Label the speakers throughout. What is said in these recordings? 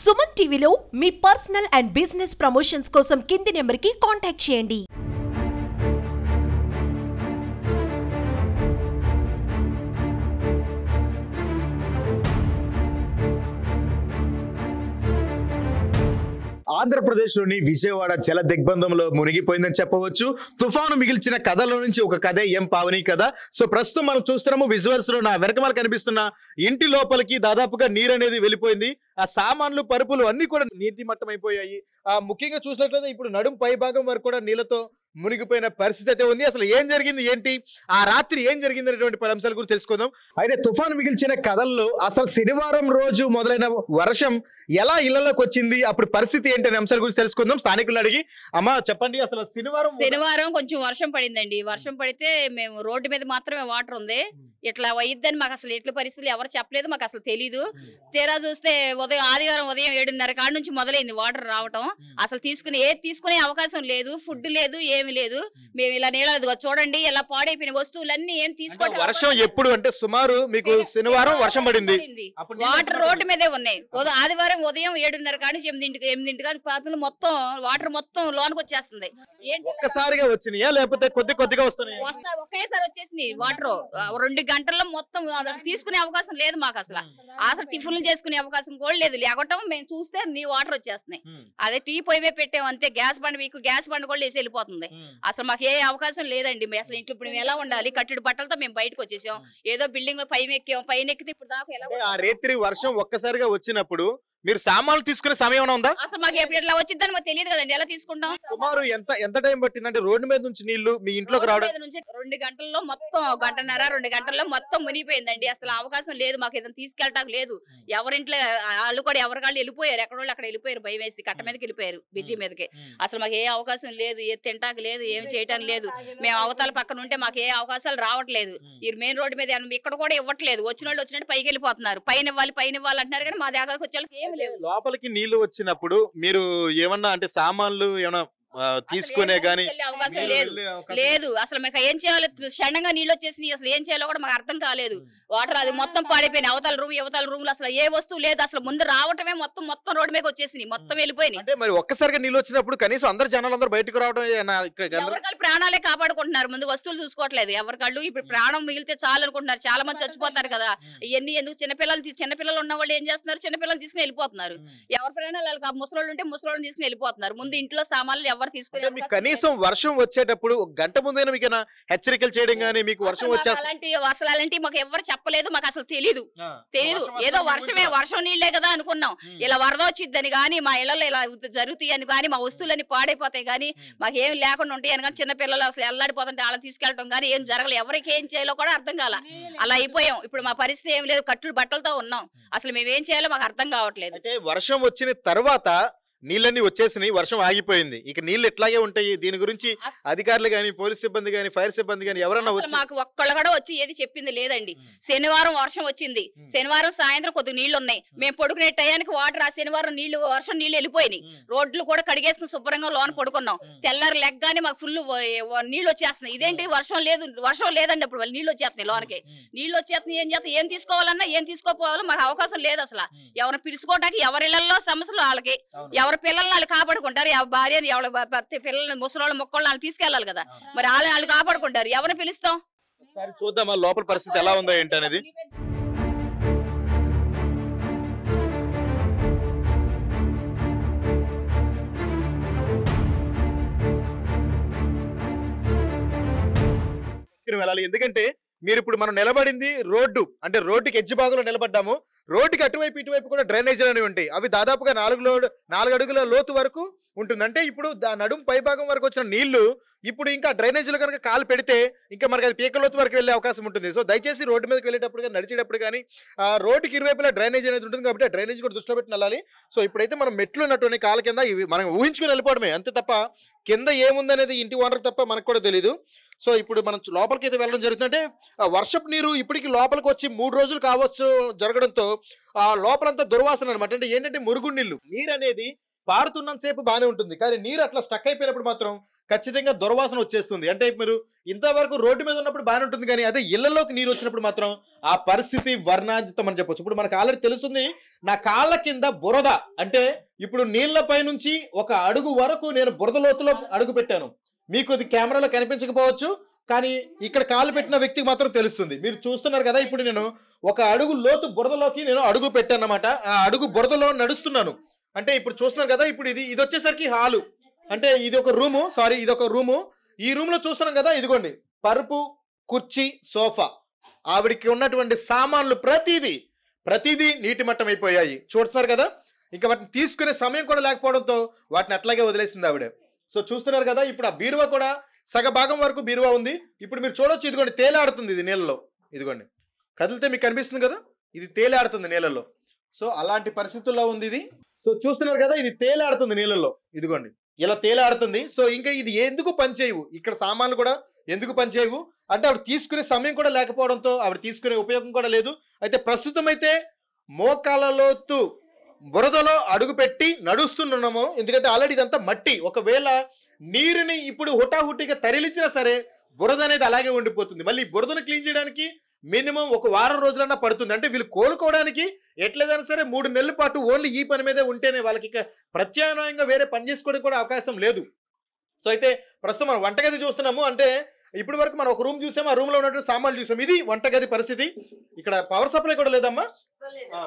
Speaker 1: సుమన్ టీవీలో మీ personal and business promotions కోసం కింది నెంబర్కి కాంటాక్ట్ చేయండి.
Speaker 2: ఆంధ్రప్రదేశ్లోని విజయవాడ జల దిగ్బంధంలో మునిగిపోయిందని చెప్పవచ్చు. తుఫాను మిగిల్చిన కథలో నుంచి ఒక కథే ఎం పావని కథ. సో ప్రస్తుతం మనం చూస్తున్నాము విజువల్స్ లో నా వెనకమాల కనిపిస్తున్న ఇంటి లోపలికి దాదాపుగా నీరు అనేది వెళ్ళిపోయింది. ఆ సామాన్లు పరుపులు అన్ని కూడా నీటి మట్టం అయిపోయాయి. ముఖ్యంగా చూసినట్లయితే ఇప్పుడు నడుం పై భాగం వరకు కూడా నీళ్లతో మునిగిపోయిన పరిస్థితి అయితే ఉంది. అసలు ఏం జరిగింది, ఏంటి, ఆ రాత్రి ఏం జరిగింది అనేటువంటి పలు అంశాల గురించి తెలుసుకుందాం. అయితే తుఫాను మిగిల్చిన కథల్లో అసలు శనివారం రోజు మొదలైన వర్షం ఎలా ఇళ్లలోకి వచ్చింది, అప్పుడు పరిస్థితి ఏంటి అనే అంశాల గురించి తెలుసుకుందాం. స్థానికులను అడిగి, అమ్మా చెప్పండి, అసలు శనివారం
Speaker 3: కొంచెం వర్షం పడిందండి. వర్షం పడితే మేము రోడ్డు మీద మాత్రమే వాటర్ ఉంది. ఇట్లా అయ్యిద్దని మాకు అసలు ఎట్ల పరిస్థితులు ఎవరు చెప్పలేదు, మాకు అసలు తెలీదు. తీరా చూస్తే ఆదివారం ఉదయం 7:30 కాడ నుంచి మొదలైంది వాటర్ రావటం. అసలు తీసుకునే అవకాశం లేదు, ఫుడ్ లేదు, ఏమి లేదు. మేము ఇలా నీళ్ళ చూడండి ఇలా పాడైపోయిన వస్తువులన్నీ ఏం తీసుకోవడం.
Speaker 2: వర్షం ఎప్పుడు అంటే సుమారు మీకు శనివారం వర్షం పడింది,
Speaker 3: వాటర్ రోడ్డు మీదే ఉన్నాయి. ఆదివారం ఉదయం 7:30 కాడ నుంచి 8 కాడ పాత్రలు మొత్తం వాటర్ మొత్తం లోనికి వచ్చేస్తుంది.
Speaker 2: ఒక్కసారిగా వచ్చినాయా లేకపోతే కొద్దిగా వస్తున్నాయి?
Speaker 3: ఒకేసారి వచ్చేసినాయి వాటర్. 2 గంటల్లో మొత్తం తీసుకునే అవకాశం లేదు మాకు. అసలు టిఫిన్లు చేసుకునే అవకాశం కూడా లేదు. లేకపోతే మేము చూస్తే నీ వాటర్ వచ్చేస్తున్నాయి. అదే టీ పొయ్యి మీద పెట్టాము అంతే. గ్యాస్ బండ్ కూడా వేసి వెళ్ళిపోతుంది. అసలు మాకు ఏ అవకాశం లేదండి. అసలు ఇంట్లో ఇప్పుడు మేము ఎలా ఉండాలి? కట్టెడు బట్టలతో మేము బయటకు వచ్చేసాం. ఏదో బిల్డింగ్ పైన ఎక్కితే ఇప్పుడు దాకా ఎలా
Speaker 2: రేత్రి వర్షం ఒక్కసారిగా వచ్చినప్పుడు మీరు సామాన్లు తీసుకునే సమయం ఉందా?
Speaker 3: అసలు మాకు ఎప్పుడు ఎట్లా వచ్చిందని మాకు తెలియదు కదండి. ఎలా తీసుకుంటాం?
Speaker 2: సుమారు ఎంత టైం పట్టిందంటే రోడ్డు మీద నుంచి నీళ్లు మీ ఇంట్లోకి రావడం?
Speaker 3: నుంచి 2 గంటల్లో మొత్తం 1.5-2 గంటల్లో మొత్తం మునిగిపోయిందండి. అసలు అవకాశం లేదు మాకు. ఏదైనా తీసుకెళ్ళటానికి లేదు. ఎవరింట్లో వాళ్ళు కూడా ఎవరికాళ్ళు వెళ్ళిపోయారు. ఎక్కడోళ్ళు అక్కడ వెళ్ళిపోయారు. భయం వేసి కట్ట మీదకి వెళ్ళిపోయారు, బిజీ మీదకి. అసలు మాకు ఏ అవకాశం లేదు, ఏ తింటానికి లేదు, ఏం చేయటానికి లేదు. మేము అవతల పక్కన ఉంటే మాకు ఏ అవకాశాలు రావట్లేదు. ఈ మెయిన్ రోడ్డు మీద ఇక్కడ కూడా ఇవ్వట్లేదు. వచ్చిన వాళ్ళు వచ్చినట్టు పైకి వెళ్ళిపోతున్నారు. పైన ఇవ్వాలి అంటున్నారు కానీ మా దగ్గరకు వచ్చే వాళ్ళకి ఏమి లేవు.
Speaker 2: లోపలికి నీళ్లు వచ్చినప్పుడు మీరు ఏమన్నా అంటే సామాన్లు ఏమన్నా తీసుకునే గానీ
Speaker 3: అవకాశం లేదు. అసలు మీకు ఏం చేయాలి? క్షణంగా నీళ్ళు వచ్చేసి అసలు ఏం చేయాలో కూడా మాకు అర్థం కాలేదు. వాటర్ అది మొత్తం పాడిపోయినాయి. అవతల రూమ్ లో అసలు ఏ వస్తువు లేదు. అసలు ముందు రావటమే మొత్తం రోడ్డు మీద వచ్చేసినాయి, మొత్తం వెళ్ళిపోయినాయి.
Speaker 2: అంటే మరి ఒక్కసారిగా నీళ్ళు వచ్చినప్పుడు కనీసం అందరు జనాలందరూ బయటకు రావడం
Speaker 3: ఎవరికాళ్ళు ప్రాణాలే కాపాడుకుంటున్నారు. ముందు వస్తువులు చూసుకోవట్లేదు ఎవరికాళ్ళు. ఇప్పుడు ప్రాణం మిగిలితే చాలు అనుకుంటున్నారు. చాలా మంది చచ్చిపోతారు కదా. ఇవన్నీ ఎందుకు? చిన్నపిల్లలు ఉన్న వాళ్ళు ఏం చేస్తున్నారు? చిన్నపిల్లలు తీసుకుని వెళ్ళిపోతున్నారు. ఎవరి ప్రాణాలు వాళ్ళకి ముసలోళ్ళు ఉంటే ముసలోళ్ళని తీసుకుని వెళ్ళిపోతున్నారు. ముందు ఇంట్లో సామాన్లు
Speaker 2: కనీసం వర్షం వచ్చేటప్పుడు గంట ముందైనా మీకు హెచ్చరికలు చేయడం గానీ మీకు వర్షం
Speaker 3: అసలు అలాంటి మాకు ఎవరు చెప్పలేదు. మాకు అసలు తెలీదు. ఏదో వర్షం నీళ్లే కదా అనుకున్నాం. ఇలా వరద వచ్చిద్దని గానీ, మా ఇళ్లలో ఇలా జరుగుతాయి అని కానీ, మా వస్తువులన్నీ పాడైపోతాయి కానీ, మాకు ఏం లేకుండా ఉంటాయి అని కానీ, చిన్నపిల్లలు అసలు ఎల్లాడిపోతుంటే అలా తీసుకెళ్ళడం కానీ ఏం జరగలేదు. ఎవరికి ఏం చేయాలో కూడా అర్థం కాల. అలా అయిపోయాం. ఇప్పుడు మా పరిస్థితి ఏం లేదు. కట్టుడు బట్టలతో ఉన్నాం. అసలు మేము ఏం చేయాలో మాకు అర్థం కావట్లేదు.
Speaker 2: వర్షం వచ్చిన తర్వాత నీళ్ళన్నీ వచ్చేసినాయి, వర్షం ఆగిపోయింది. ఇక నీళ్లు ఎట్లాగే ఉంటాయి? దీని గురించి అధికారులు గాని, పోలీస్ సిబ్బంది గాని, ఫైర్ సిబ్బంది గాని ఎవరన్నా
Speaker 3: మాకు ఒక్కళ్ళు కూడా వచ్చి ఏది చెప్పింది లేదండి. శనివారం వర్షం వచ్చింది. శనివారం సాయంత్రం కొద్దిగా నీళ్లు ఉన్నాయి. మేము పడుకునే టయానికి వాటర్ ఆ శనివారం వర్షం నీళ్లు వెళ్ళిపోయినాయి. రోడ్లు కూడా కడిగేసుకుని శుభ్రంగా లోన పడుకున్నాం. తెల్లారు లెగ్గానే మాకు ఫుల్ నీళ్లు వచ్చేస్తున్నాయి. ఇదేంటి వర్షం లేదండి. అప్పుడు నీళ్లు వచ్చేస్తున్నాయి లోనకి. నీళ్లు వచ్చేస్తున్నాయి. ఏం తీసుకోవాలన్నా ఏం తీసుకోపోవాలో మాకు అవకాశం లేదు. అసలు ఎవరిని పిలుచుకోవడానికి ఎవరిళ్లలో సమస్యలు వాళ్ళకి, ఎవరి పిల్లల్ని వాళ్ళు కాపాడుకుంటారు. ఎవరి భార్యని ఎవరి పిల్లల్ని ముసలోళ్ళు మొక్కళ్ళు వాళ్ళు తీసుకెళ్లాలి కదా. మరి వాళ్ళు కాపాడుకుంటారు. ఎవరిని పిలుస్తాం?
Speaker 2: చూద్దామా లోపల పరిస్థితి ఎలా ఉందో ఏంటి అనేది. వెళ్ళాలి. ఎందుకంటే మీరు ఇప్పుడు మనం నిలబడింది రోడ్డు, అంటే రోడ్డుకి ఎడ్జ్ భాగంలో నిలబడ్డాము. రోడ్డుకి అటువైపు ఇటువైపు కూడా డ్రైనేజీలు అనేవి ఉంటాయి. అవి దాదాపుగా 4 అడుగుల లోతు వరకు ఉంటుంది. అంటే ఇప్పుడు నడుం పై భాగం వరకు వచ్చిన నీళ్లు ఇప్పుడు ఇంకా డ్రైనేజీలు కనుక కాలు పెడితే ఇంకా మనకి అది పీక లోతు వరకు వెళ్ళే అవకాశం ఉంటుంది. సో దయచేసి రోడ్డు మీదకి వెళ్ళేటప్పుడు కానీ, నడిచేటప్పుడు కానీ రోడ్డుకి ఇరువైపులా డ్రైనేజ్ అనేది ఉంటుంది కాబట్టి ఆ డ్రైనేజ్ కూడా దృష్టిలో పెట్టి వెళ్ళాలి. సో ఇప్పుడైతే మనం మెట్లు ఉన్నటువంటి కాళ్ళ కింద ఇవి మనం ఊహించుకుని వెళ్ళిపోవడమే అంతే తప్ప కింద ఏముందనేది ఇంటి ఓనర్ తప్ప మనకు కూడా తెలియదు. సో ఇప్పుడు మనం లోపలికి అయితే వెళ్ళడం జరుగుతుందంటే వర్షపు నీరు ఇప్పటికి లోపలికి వచ్చి 3 రోజులు కావచ్చు జరగడంతో ఆ లోపలంతా దుర్వాసన అనమాట. అంటే ఏంటంటే మురుగుడు నీళ్ళు. నీరు అనేది పారుతున్నంత సేపు బాగానే ఉంటుంది, కానీ నీరు అట్లా స్టక్ అయిపోయినప్పుడు మాత్రం ఖచ్చితంగా దుర్వాసన వచ్చేస్తుంది. అంటే మీరు ఇంతవరకు రోడ్డు మీద ఉన్నప్పుడు బాగానే ఉంటుంది, కానీ అదే ఇళ్లలోకి నీరు వచ్చినప్పుడు మాత్రం ఆ పరిస్థితి వర్ణాతీతం అని చెప్పొచ్చు. ఇప్పుడు మనకు ఆల్రెడీ తెలుస్తుంది, నా కాళ్ళ కింద బురద, అంటే ఇప్పుడు నీళ్లపై నుంచి ఒక అడుగు వరకు నేను బురద లోతులో అడుగు పెట్టాను. మీకు ఇది కెమెరాలో కనిపించకపోవచ్చు, కానీ ఇక్కడ కాలు పెట్టిన వ్యక్తికి మాత్రం తెలుస్తుంది. మీరు చూస్తున్నారు కదా, ఇప్పుడు నేను ఒక అడుగు లోతు బురదలోకి నేను అడుగు పెట్టాను అన్నమాట. ఆ అడుగు బురదలో నడుస్తున్నాను. అంటే ఇప్పుడు చూస్తున్నారు కదా, ఇప్పుడు ఇది వచ్చేసరికి హాలు, అంటే ఇది ఒక రూము, సారీ ఇది ఒక రూము. ఈ రూమ్ లో చూస్తున్నాం కదా, ఇదిగోండి పరుపు, కుర్చీ, సోఫా, ఆవిడికి ఉన్నటువంటి సామాన్లు ప్రతిదీ నీటి మట్టం అయిపోయాయి. చూస్తున్నారు కదా, ఇంకా వాటిని తీసుకునే సమయం కూడా లేకపోవడంతో వాటిని అట్లాగే వదిలేసింది ఆవిడ. సో చూస్తున్నారు కదా, ఇప్పుడు ఆ బీరువా కూడా సగ భాగం వరకు బీరువా ఉంది. ఇప్పుడు మీరు చూడొచ్చు, ఇదిగోండి తేలాడుతుంది ఇది నీళ్ళలో, ఇదిగోండి కదిలితే మీకు కనిపిస్తుంది కదా, ఇది తేలాడుతుంది నీళ్ళలో. సో అలాంటి పరిస్థితుల్లో ఉంది ఇది. సో చూస్తున్నారు కదా, ఇది తేలాడుతుంది నీళ్ళలో, ఇదిగోండి ఇలా తేలాడుతుంది. సో ఇంకా ఇది ఎందుకు పనిచేయవు, ఇక్కడ సామాన్లు కూడా ఎందుకు పనిచేయవు అంటే ఆవిడ తీసుకునే సమయం కూడా లేకపోవడంతో ఆవిడ తీసుకునే ఉపయోగం కూడా లేదు. అయితే ప్రస్తుతం అయితే మోకాళ్ళలోతు బురదలో అడుగుపెట్టి నడుస్తున్నాము, ఎందుకంటే ఆల్రెడీ ఇదంతా మట్టి. ఒకవేళ నీరుని ఇప్పుడు హుటాహుటిగా తరలించినా సరే బురద అనేది అలాగే ఉండిపోతుంది. మళ్ళీ బురదను క్లీన్ చేయడానికి మినిమం ఒక వారం రోజులన్నా పడుతుంది. అంటే వీళ్ళు కోలుకోవడానికి ఎట్లేదైనా సరే 3 నెలల పాటు ఓన్లీ ఈ పని మీదే ఉంటేనే వాళ్ళకి ఇక ప్రత్యామ్నాయంగా వేరే పని చేసుకోవడానికి కూడా అవకాశం లేదు. సో అయితే ప్రస్తుతం మనం వంటగది చూస్తున్నాము. అంటే ఇప్పటి వరకు మనం ఒక రూమ్ చూసాము, ఆ రూమ్ లో ఉన్నటువంటి సామాన్లు చూసాము. ఇది వంటగది పరిస్థితి. ఇక్కడ పవర్ సప్లై కూడా లేదమ్మా,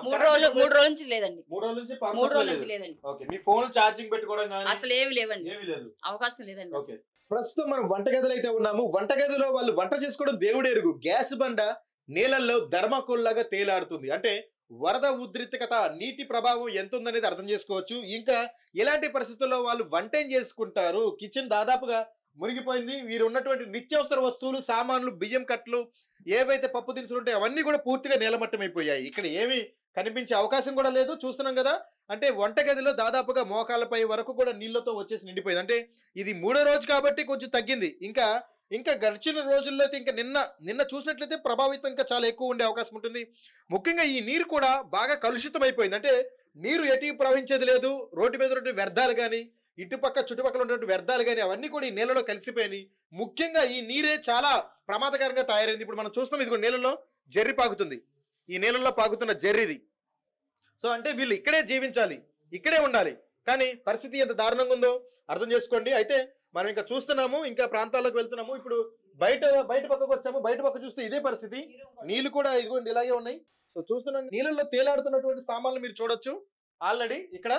Speaker 3: 3 రోజుల నుంచి లేదండి.
Speaker 2: 3 రోజుల నుంచి
Speaker 3: 3 రోజుల నుంచి లేదండి.
Speaker 2: ఓకే, మీ ఫోన్ ఛార్జింగ్ పెట్టుకోవడం కానీ
Speaker 3: అసలు ఏమి లేవండి,
Speaker 2: ఏమీ లేదు,
Speaker 3: అవకాశం లేదండి.
Speaker 2: ఓకే. ప్రస్తుతం మనం వంటగదిలో అయితే ఉన్నాము. వంటగదిలో వాళ్ళు వంట చేసుకోవడం దేవుడెరుగు. గ్యాస్ బండ నీళ్ళల్లో ధర్మకోల్లాగా తేలాడుతుంది. అంటే వరద ఉద్రిక్తత, నీటి ప్రభావం ఎంత ఉందనేది అర్థం చేసుకోవచ్చు. ఇంకా ఎలాంటి పరిస్థితుల్లో వాళ్ళు వంట ఏం చేసుకుంటారు, కిచెన్ దాదాపుగా మునిగిపోయింది. వీరు ఉన్నటువంటి నిత్యావసర వస్తువులు, సామాన్లు, బియ్యం కట్లు, ఏవైతే పప్పు దినుసులు ఉంటాయో అవన్నీ కూడా పూర్తిగా నీలమట్టం అయిపోయాయి. ఇక్కడ ఏమీ కనిపించే అవకాశం కూడా లేదు. చూస్తున్నాం కదా, అంటే వంటగదిలో దాదాపుగా మోకాళ్ళపై వరకు కూడా నీళ్లతో వచ్చేసి నిండిపోయింది. అంటే ఇది 3వ రోజు కాబట్టి కొంచెం తగ్గింది. ఇంకా గడిచిన రోజుల్లో అయితే ఇంకా నిన్న చూసినట్లయితే ప్రభావితం ఇంకా చాలా ఎక్కువ ఉండే అవకాశం ఉంటుంది. ముఖ్యంగా ఈ నీరు కూడా బాగా కలుషితం అయిపోయింది. అంటే నీరు ఎటు ప్రవహించేది లేదు. రోడ్డు మీద ఉన్నటువంటి వ్యర్థాలు కానీ, చుట్టుపక్కల ఉన్నటువంటి వ్యర్థాలు కానీ అవన్నీ కూడా ఈ నీళ్ళలో కలిసిపోయినాయి. ముఖ్యంగా ఈ నీరే చాలా ప్రమాదకరంగా తయారైంది. ఇప్పుడు మనం చూస్తున్నాం, ఇదిగో నీళ్ళలో జర్రి పాకుతుంది. ఈ నీళ్ళలో పాకుతున్న జర్రిది. సో అంటే వీళ్ళు ఇక్కడే జీవించాలి, ఇక్కడే ఉండాలి, కానీ పరిస్థితి ఎంత దారుణంగా ఉందో అర్థం చేసుకోండి. అయితే మనం ఇంకా చూస్తున్నాము, ఇంకా ప్రాంతాల్లోకి వెళ్తున్నాము. ఇప్పుడు బయట పక్కకు వచ్చాము. బయట పక్క చూస్తే ఇదే పరిస్థితి, నీళ్లు కూడా ఇదిగోండి ఇలాగే ఉన్నాయి. సో చూస్తున్నాం, నీళ్ళల్లో తేలాడుతున్నటువంటి సామాన్లు మీరు చూడొచ్చు. ఆల్రెడీ ఇక్కడ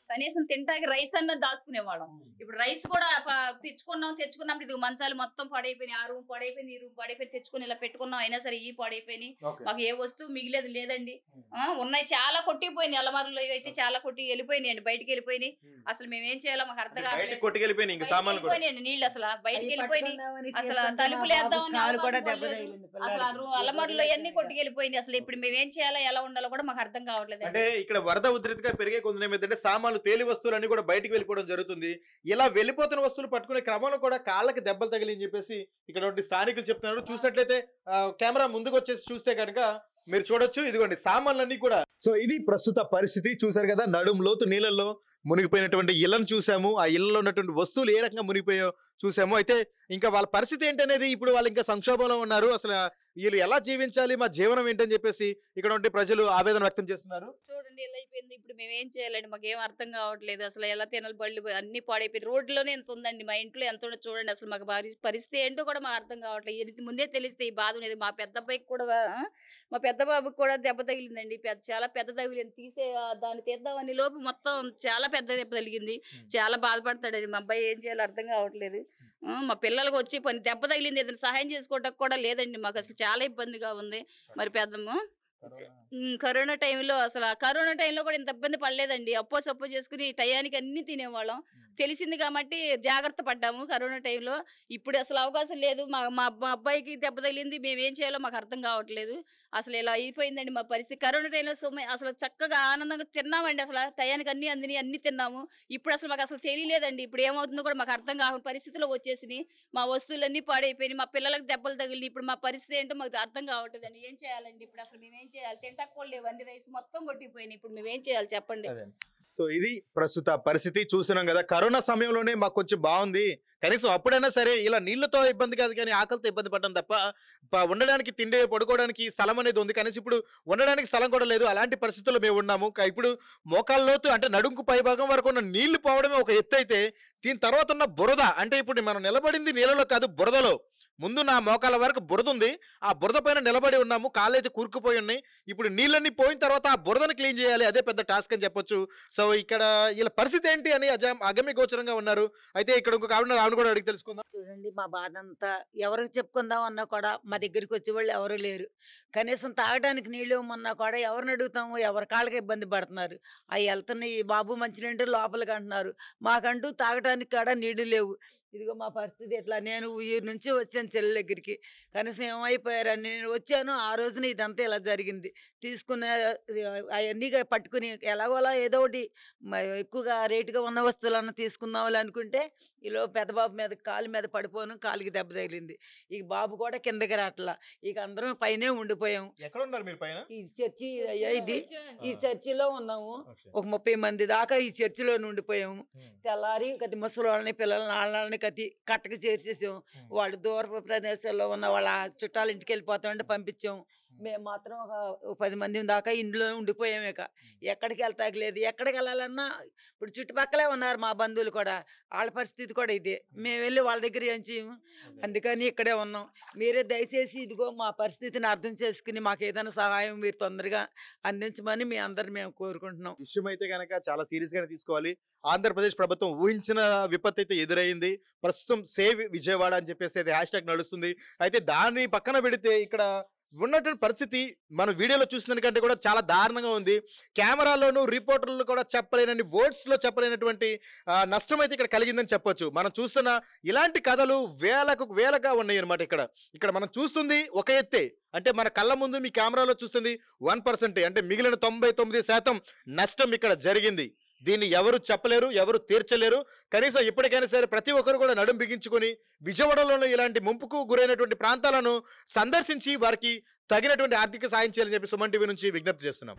Speaker 3: కనీసం తింటాకి రైస్ అన్న దాచుకునేవాళ్ళం. ఇప్పుడు రైస్ కూడా తెచ్చుకున్నప్పుడు ఇది మంచాలు మొత్తం పడైపోయినాయి. ఆ రూమ్ పడైపోయింది, ఈ రూమ్ పడైపోయి తెచ్చుకుని ఇలా పెట్టుకున్నాం, అయినా సరే ఈ పడైపోయినాయి. మాకు ఏ వస్తువు మిగిలేదు లేదండి. ఉన్నాయి, చాలా కొట్టిపోయినాయి. అలమారులో అయితే చాలా కొట్టి వెళ్ళిపోయినాయి అండి, బయటికి వెళ్ళిపోయినాయి. అసలు మేము ఏం చేయాలో మాకు అర్థం కావట్లేదు. నీళ్ళు అసలు బయటికి వెళ్ళిపోయినాయి. అసలు తలుపులు వేద్దామని అసలు అలమారులో అన్ని కొట్టుకెళ్ళిపోయినాయి. అసలు ఇప్పుడు మేము ఏం చేయాలో, ఎలా ఉండాలో కూడా మాకు అర్థం కావట్లేదు.
Speaker 2: అంటే ఇక్కడ వరద ఉధృతిగా పెరిగే కొంచెం ఏమైందంటే సామాన్లు, తేలి వస్తువులు అన్ని కూడా బయటికి వెళ్ళిపోవడం జరుగుతుంది. ఇలా వెళ్ళిపోతున్న వస్తువులు పట్టుకునే క్రమంలో కూడా కాళ్ళకి దెబ్బలు తగిలి అని చెప్పేసి ఇక్కడ స్థానికులు చెప్తున్నారు. చూసినట్లయితే కెమెరా ముందుకు వచ్చేసి చూస్తే కనుక మీరు చూడొచ్చు, ఇదిగోండి సామాన్లన్నీ కూడా. సో ఇది ప్రస్తుత పరిస్థితి. చూసారు కదా, నడుం లోతు నీళ్ళల్లో మునిగిపోయినటువంటి ఇళ్లను చూసాము. ఆ ఇళ్లలో ఉన్నటువంటి వస్తువులు ఏ రకంగా మునిగిపోయో చూసాము. అయితే ఇంకా వాళ్ళ పరిస్థితి ఏంటనేది, ఇప్పుడు వాళ్ళు ఇంకా సంక్షోభంలో ఉన్నారు. అసలు వీళ్ళు ఎలా జీవించాలి, మా జీవనం ఏంటని చెప్పేసి ఇక్కడ ఉంటే ప్రజలు ఆవేదన వ్యక్తం చేస్తున్నారు.
Speaker 3: చూడండి ఎలా అయిపోయింది. ఇప్పుడు మేము ఏం చేయాలండి, మాకు ఏం అర్థం కావట్లేదు. అసలు ఎలా తినాలి, బళ్ళు అన్ని పాడైపోయి రోడ్లోనే ఎంత ఉందండి, మా ఇంట్లో ఎంత ఉండదు చూడండి. అసలు మాకు పరిస్థితి ఏంటో కూడా మాకు అర్థం కావట్లేదు. ఇది ముందే తెలిస్తే ఈ బాధ ఉండేది. మా పెద్ద అబ్బాయికి కూడా, మా పెద్ద బాబుకి కూడా దెబ్బ తగిలిందండి. చాలా పెద్ద తగిలింది. దాన్ని తీద్దామని లోపు మొత్తం చాలా పెద్ద దెబ్బ తగిలింది. చాలా బాధపడతాడండి మా అబ్బాయి. ఏం చేయాలో అర్థం కావట్లేదు. మా పిల్లలకు వచ్చి దెబ్బ తగిలింది, ఏదైనా సహాయం చేసుకోవడానికి కూడా లేదండి మాకు. అసలు చాలా ఇబ్బందిగా ఉంది. మరి పెద్దమ్మ కరోనా టైంలో కూడా ఇంత ఇబ్బంది పడలేదండి. అప్పో సప్పో చేసుకుని టయానికి అన్ని తినేవాళ్ళం. తెలిసింది కాబట్టి జాగ్రత్త పడ్డాము కరోనా టైంలో. ఇప్పుడు అసలు అవకాశం లేదు. మా అబ్బాయికి దెబ్బ తగిలింది, మేము ఏం చేయాలో మాకు అర్థం కావట్లేదు. అసలు ఇలా అయిపోయిందండి మా పరిస్థితి. కరోనా టైంలో అసలు చక్కగా ఆనందంగా తిన్నామండి. అసలు టయానికి అన్ని తిన్నాము. ఇప్పుడు అసలు మాకు అసలు తెలియలేదండి. ఇప్పుడు ఏమవుతుందో కూడా మాకు అర్థం కాకుండా పరిస్థితిలో వచ్చేసినాయి. మా వస్తువులన్నీ పాడైపోయినాయి, మా పిల్లలకు దెబ్బలు తగిలినాయి. ఇప్పుడు మా పరిస్థితి ఏంటో మాకు అర్థం కావట్లేదండి. ఏం చేయాలండి ఇప్పుడు? అసలు మేమేం చేయాలి? తింటాకు కూడా లేవు, అన్ని రైస్ మొత్తం కొట్టిపోయినాయి. ఇప్పుడు మేమేం చేయాలి చెప్పండి.
Speaker 2: సో ఇది ప్రస్తుత పరిస్థితి చూస్తున్నాం కదా. కరోనా సమయంలోనే మాకు కొంచెం బాగుంది, కనీసం అప్పుడైనా సరే ఇలా నీళ్లతో ఇబ్బంది కాదు కానీ ఆకలితో ఇబ్బంది పడ్డం తప్ప ఉండడానికి తిండి పడుకోవడానికి స్థలం అనేది ఉంది, కనీసం ఇప్పుడు ఉండడానికి స్థలం కూడా లేదు. అలాంటి పరిస్థితుల్లో మేము ఉన్నాము. ఇప్పుడు మోకాళ్ళలోతు అంటే నడుంకు పై భాగం వరకు ఉన్న నీళ్లు పోవడమే ఒక ఎత్తు అయితే, దీని తర్వాత ఉన్న బురద అంటే ఇప్పుడు మనం నిలబడింది నీళ్ళలో కాదు బురదలో. ముందు నా మోకాల వరకు బురద ఉంది, ఆ బురద పైన నిలబడి ఉన్నాము, కాళ్ళు అయితే కూరుకుపోయి ఉన్నాయి. ఇప్పుడు నీళ్ళన్నీ పోయిన తర్వాత ఆ బురదను క్లీన్ చేయాలి, అదే పెద్ద టాస్క్ అని చెప్పొచ్చు. సో ఇక్కడ వీళ్ళ పరిస్థితి ఏంటి అని అగమ్య గోచరంగా ఉన్నారు. అయితే ఇక్కడ ఇంకొక ఆవిడ కూడా అడిగి తెలుసుకుందాం.
Speaker 4: చూడండి, మా బాధ అంతా ఎవరికి చెప్పుకుందాం అన్నా కూడా మా దగ్గరికి వచ్చేవాళ్ళు ఎవరు లేరు. కనీసం తాగడానికి నీళ్ళు ఇవ్వమన్నా కూడా ఎవరిని అడుగుతాము, ఎవరి కాళ్ళకి ఇబ్బంది పడుతున్నారు. ఆ వెళ్తున్న ఈ బాబు మంచినీళ్ళు లోపలికి అంటున్నారు, మాకంటూ తాగడానికి కూడా నీళ్లు లేవు. ఇదిగో మా పరిస్థితి ఎట్లా. నేను ఊరి నుంచి వచ్చాను చెల్లి దగ్గరికి, కనీసం ఏమైపోయారని నేను వచ్చాను. ఆ రోజున ఇదంతా ఇలా జరిగింది. తీసుకున్న అవన్నీ పట్టుకుని ఎలాగోలా ఏదో ఒకటి ఎక్కువగా రేటుగా ఉన్న వస్తువులన్నా తీసుకుందాం అనుకుంటే ఈలో పెద్ద బాబు మీద కాలు మీద పడిపోను, కాలికి దెబ్బ తగిలింది. ఇక బాబు కూడా కిందకి రాట్లా. ఇక అందరం పైనే ఉండిపోయాం.
Speaker 2: ఎక్కడ ఉన్నారు మీరు పైన?
Speaker 4: ఈ చర్చి అయ్యా ఇది, ఈ చర్చిలో ఉన్నాము. ఒక 30 మంది దాకా ఈ చర్చిలో ఉండిపోయాము. తెల్లారి కతి ముసలి వాళ్ళని పిల్లల్ని వాళ్ళని కతి కట్టకి చేర్చేసాం. వాళ్ళు దూర ప్రదేశాల్లో ఉన్న వాళ్ళ చుట్టాల ఇంటికి వెళ్ళిపోతామంటే పంపించాం. మేము మాత్రం ఒక 10 మంది దాకా ఇంట్లో ఉండిపోయాము. ఇక ఎక్కడికి వెళ్తాకి లేదు. ఎక్కడికి వెళ్ళాలన్నా ఇప్పుడు చుట్టుపక్కలే ఉన్నారు మా బంధువులు కూడా, వాళ్ళ పరిస్థితి కూడా ఇదే. మేము వెళ్ళి వాళ్ళ దగ్గర ఏం చేయము, అందుకని ఇక్కడే ఉన్నాం. మీరే దయచేసి ఇదిగో మా పరిస్థితిని అర్థం చేసుకుని మాకు ఏదైనా సహాయం మీరు తొందరగా అందించమని మీ అందరు మేము కోరుకుంటున్నాం.
Speaker 2: విషయం అయితే కనుక చాలా సీరియస్ గానే తీసుకోవాలి. ఆంధ్రప్రదేశ్ ప్రభుత్వం ఊహించిన విపత్తు అయితే ఎదురైంది. ప్రస్తుతం సేవ్ విజయవాడ అని చెప్పేసి అయితే హ్యాష్ నడుస్తుంది. అయితే దాన్ని పక్కన పెడితే ఇక్కడ ఉన్నటువంటి పరిస్థితి మన వీడియోలో చూసిన దానికంటే కూడా చాలా దారుణంగా ఉంది. కెమెరాలోను రిపోర్టర్లు కూడా చెప్పలేనని వర్డ్స్లో చెప్పలేనటువంటి నష్టం అయితే ఇక్కడ కలిగిందని చెప్పొచ్చు. మనం చూస్తున్న ఇలాంటి కథలు వేలగా ఉన్నాయి అనమాట. ఇక్కడ మనం చూస్తుంది ఒక ఎత్తే, అంటే మన కళ్ళ ముందు మీ కెమెరాలో చూస్తుంది 1%, అంటే మిగిలిన 99% నష్టం ఇక్కడ జరిగింది. దీన్ని ఎవరు చెప్పలేరు, ఎవరు తీర్చలేరు. కనీసం ఇప్పటికైనా సరే ప్రతి ఒక్కరు కూడా నడుం బిగించుకొని విజయవాడలోని ఇలాంటి ముంపుకు గురైనటువంటి ప్రాంతాలను సందర్శించి వారికి తగినటువంటి ఆర్థిక సాయం చేయాలని చెప్పి సుమన్ టీవీ నుంచి విజ్ఞప్తి చేస్తున్నాం.